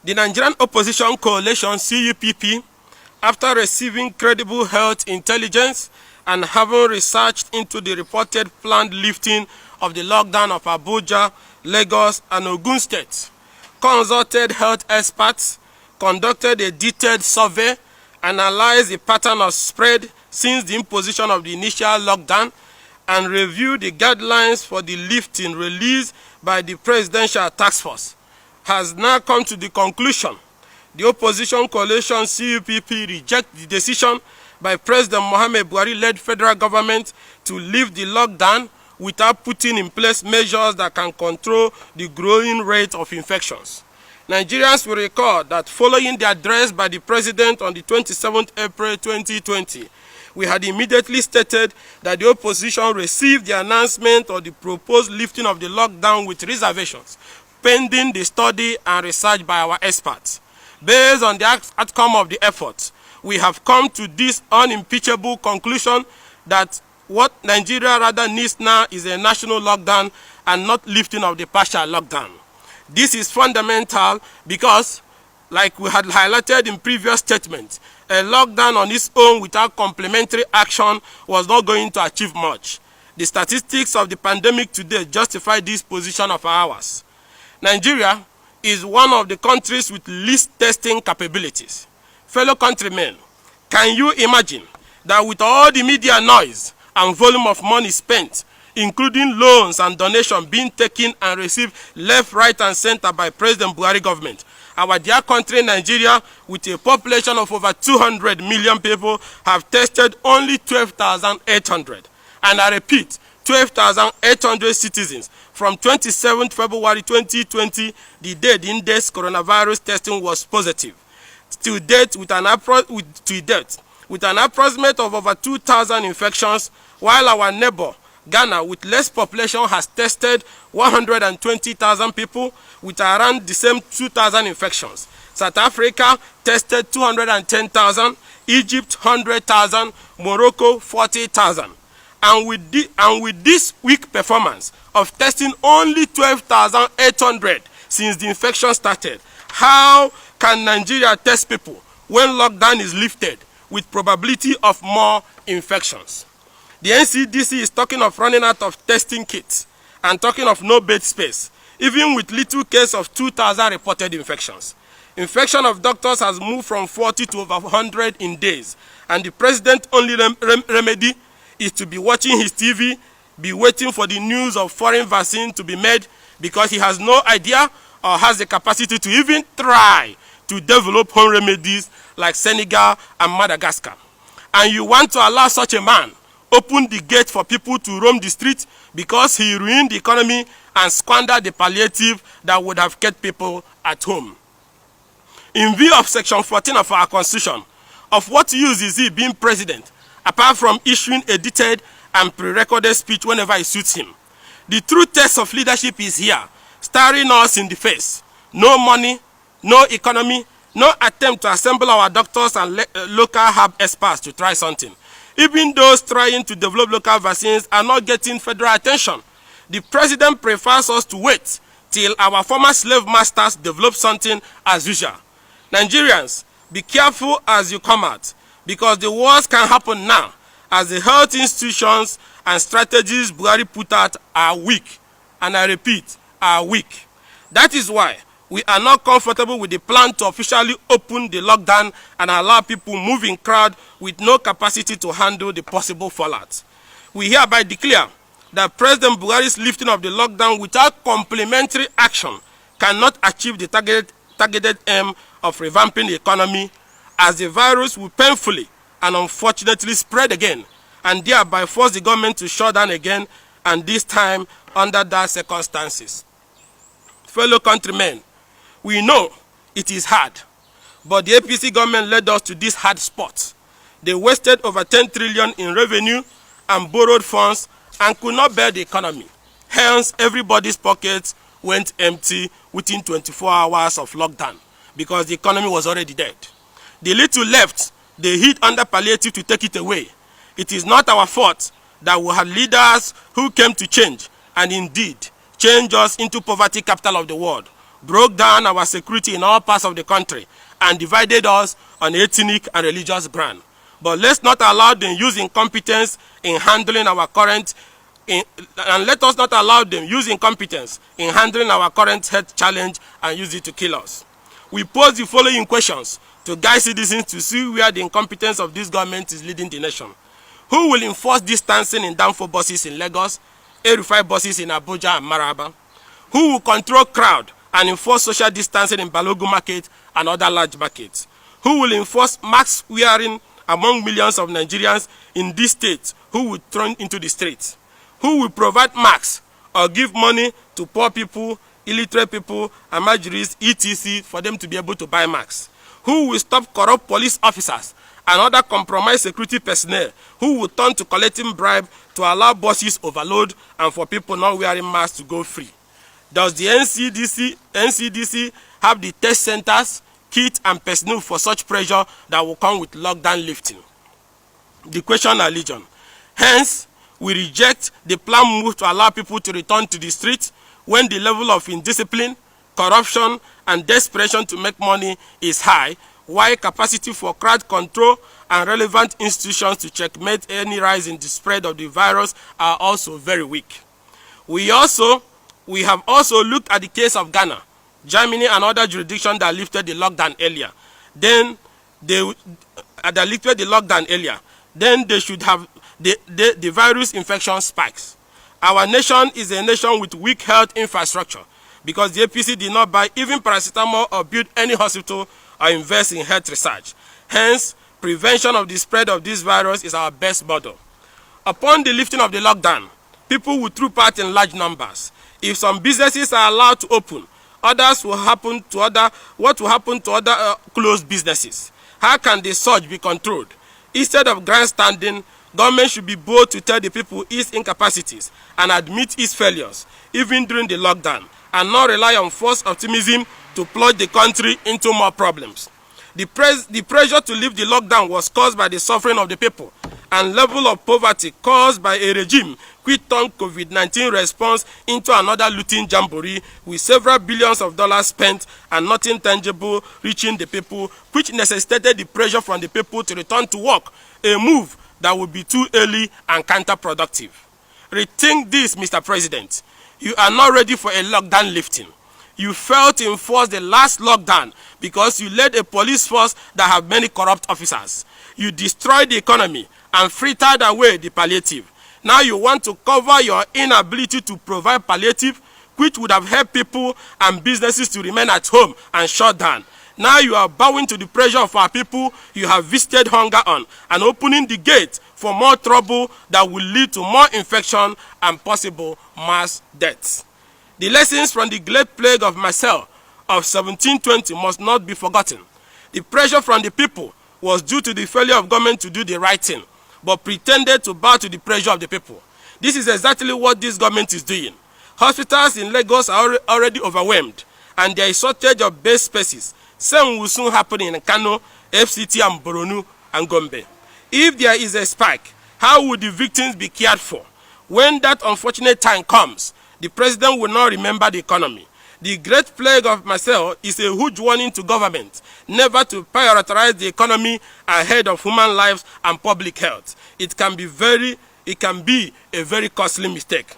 The Nigerian Opposition Coalition (CUPP), after receiving credible health intelligence and having researched into the reported planned lifting of the lockdown of Abuja, Lagos, and Ogun states, consulted health experts, conducted a detailed survey, analyzed the pattern of spread since the imposition of the initial lockdown, and reviewed the guidelines for the lifting released by the Presidential Task Force, has now come to the conclusion the opposition coalition CUPP reject the decision by President Muhammad Buhari-led federal government to lift the lockdown without putting in place measures that can control the growing rate of infections. Nigerians will recall that following the address by the President on the 27th April 2020, we had immediately stated that the opposition received the announcement of the proposed lifting of the lockdown with reservations, pending the study and research by our experts. Based on the outcome of the effort, we have come to this unimpeachable conclusion that what Nigeria rather needs now is a national lockdown and not lifting of the partial lockdown. This is fundamental because, like we had highlighted in previous statements, a lockdown on its own without complementary action was not going to achieve much. The statistics of the pandemic today justify this position of ours. Nigeria is one of the countries with least testing capabilities. Fellow countrymen, can you imagine that with all the media noise and volume of money spent, including loans and donations being taken and received left, right, and center by President Buhari government, our dear country Nigeria, with a population of over 200 million people, have tested only 12,800. And I repeat, 12,800 citizens from 27th February 2020, the day the index coronavirus testing was positive. To date, with an approximate of over 2,000 infections, while our neighbor Ghana, with less population, has tested 120,000 people with around the same 2,000 infections. South Africa tested 210,000, Egypt 100,000, Morocco 40,000. And with this weak performance of testing only 12,800 since the infection started, how can Nigeria test people when lockdown is lifted with probability of more infections? The NCDC is talking of running out of testing kits and talking of no bed space, even with little case of 2,000 reported infections. Infection of doctors has moved from 40 to over 100 in days, and the president's only remedy is to be watching his TV, be waiting for the news of foreign vaccine to be made, because he has no idea or has the capacity to even try to develop home remedies like Senegal and Madagascar. And you want to allow such a man open the gate for people to roam the street because he ruined the economy and squandered the palliative that would have kept people at home. In view of Section 14 of our Constitution, of what use is he being president apart from issuing a detailed and pre-recorded speech whenever it suits him? The true test of leadership is here, staring us in the face. No money, no economy, no attempt to assemble our doctors and local herb experts to try something. Even those trying to develop local vaccines are not getting federal attention. The president prefers us to wait till our former slave masters develop something as usual. Nigerians, be careful as you come out, because the worst can happen now, as the health institutions and strategies Buhari put out are weak. And I repeat, are weak. That is why we are not comfortable with the plan to officially open the lockdown and allow people move in crowd with no capacity to handle the possible fallout. We hereby declare that President Buhari's lifting of the lockdown without complementary action cannot achieve the targeted aim of revamping the economy, as the virus will painfully and unfortunately spread again, and thereby force the government to shut down again, and this time under that circumstances. Fellow countrymen, we know it is hard, but the APC government led us to this hard spot. They wasted over 10 trillion in revenue and borrowed funds and could not bear the economy. Hence, everybody's pockets went empty within 24 hours of lockdown because the economy was already dead. The little left, they hid under palliative to take it away. It is not our fault that we had leaders who came to change and indeed change us into poverty capital of the world. broke down our security in all parts of the country, and divided us on ethnic and religious ground. But let's not allow them use incompetence in handling our current and let us not allow them use incompetence in handling our current health challenge and use it to kill us. We pose the following questions to guide citizens to see where the incompetence of this government is leading the nation. Who will enforce distancing in Danfo buses in Lagos, A-Rufai buses in Abuja and Maraba? Who will control crowd and enforce social distancing in Balogun market and other large markets? Who will enforce mask wearing among millions of Nigerians in this state who will turn into the streets? Who will provide masks or give money to poor people, illiterate people, and marginalists, etc., for them to be able to buy masks? Who will stop corrupt police officers and other compromised security personnel who will turn to collecting bribe to allow buses overload and for people not wearing masks to go free? Does the NCDC have the test centers, kit, and personnel for such pressure that will come with lockdown lifting? The question are legion. Hence, we reject the planned move to allow people to return to the streets when the level of indiscipline, corruption, and desperation to make money is high, while capacity for crowd control and relevant institutions to checkmate any rise in the spread of the virus are also very weak. We have also looked at the case of Ghana, Germany, and other jurisdictions that lifted the lockdown earlier. Then they should have the virus infection spikes. Our nation is a nation with weak health infrastructure because the APC did not buy even paracetamol or build any hospital or invest in health research. Hence, prevention of the spread of this virus is our best model. Upon the lifting of the lockdown, people will troop out in large numbers. If some businesses are allowed to open, what will happen to other closed businesses? How can the surge be controlled? Instead of grandstanding, government should be bold to tell the people its incapacities and admit its failures, even during the lockdown, and not rely on false optimism to plunge the country into more problems. The pressure to lift the lockdown was caused by the suffering of the people and level of poverty caused by a regime which turned COVID-19 response into another looting jamboree with several billions of dollars spent and nothing tangible reaching the people, which necessitated the pressure from the people to return to work, a move that would be too early and counterproductive. Rethink this, Mr. President. You are not ready for a lockdown lifting. You failed to enforce the last lockdown because you led a police force that have many corrupt officers. You destroyed the economy and frittered away the palliative. Now you want to cover your inability to provide palliative, which would have helped people and businesses to remain at home and shut down. Now you are bowing to the pressure of our people you have visited hunger on and opening the gate for more trouble that will lead to more infection and possible mass deaths. The lessons from the Great Plague of Marseille of 1720 must not be forgotten. The pressure from the people was due to the failure of government to do the right thing, but pretended to bow to the pressure of the people. This is exactly what this government is doing. Hospitals in Lagos are already overwhelmed, and there is shortage of bed spaces. Same will soon happen in Kano, FCT, and Borno and Gombe. If there is a spike, how would the victims be cared for? When that unfortunate time comes, the president will not remember the economy. The Great Plague of Marseille is a huge warning to government never to prioritize the economy ahead of human lives and public health. It can be a very costly mistake.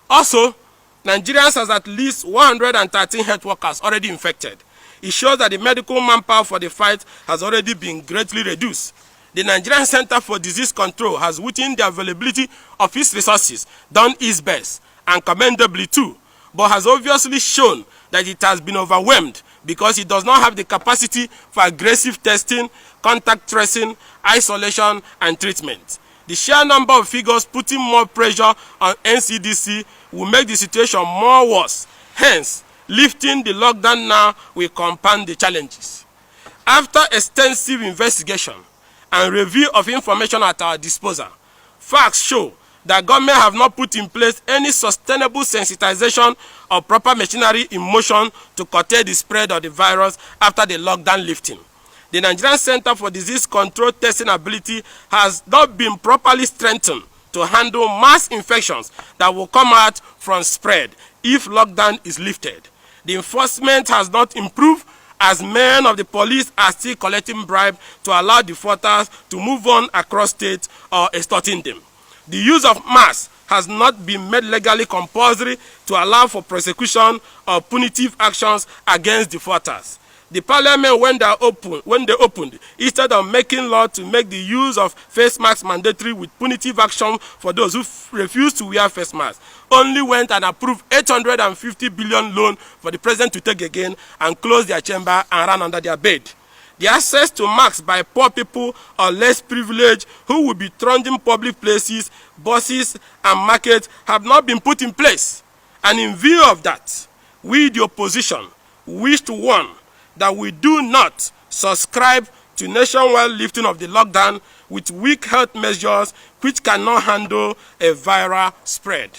Also, Nigerians has at least 113 health workers already infected. It shows that the medical manpower for the fight has already been greatly reduced. The Nigerian Center for Disease Control has, within the availability of its resources, done its best, and commendably too, but has obviously shown that it has been overwhelmed because it does not have the capacity for aggressive testing, contact tracing, isolation, and treatment. The sheer number of figures putting more pressure on NCDC will make the situation more worse. Hence, lifting the lockdown now will compound the challenges. After extensive investigation and review of information at our disposal, facts show that government have not put in place any sustainable sensitization or proper machinery in motion to curtail the spread of the virus after the lockdown lifting. The Nigerian Center for Disease Control testing ability has not been properly strengthened to handle mass infections that will come out from spread if lockdown is lifted. The enforcement has not improved, as men of the police are still collecting bribes to allow defaulters to move on across states or extorting them. The use of masks has not been made legally compulsory to allow for prosecution or punitive actions against defaulters. The parliament, when they opened, instead of making law to make the use of face masks mandatory with punitive action for those who refuse to wear face masks, only went and approved 850 billion loan for the president to take again and close their chamber and run under their bed. The access to masks by poor people or less privileged who will be thronging public places, buses and markets have not been put in place. And in view of that, we, the opposition, wish to warn that we do not subscribe to nationwide lifting of the lockdown with weak health measures which cannot handle a viral spread.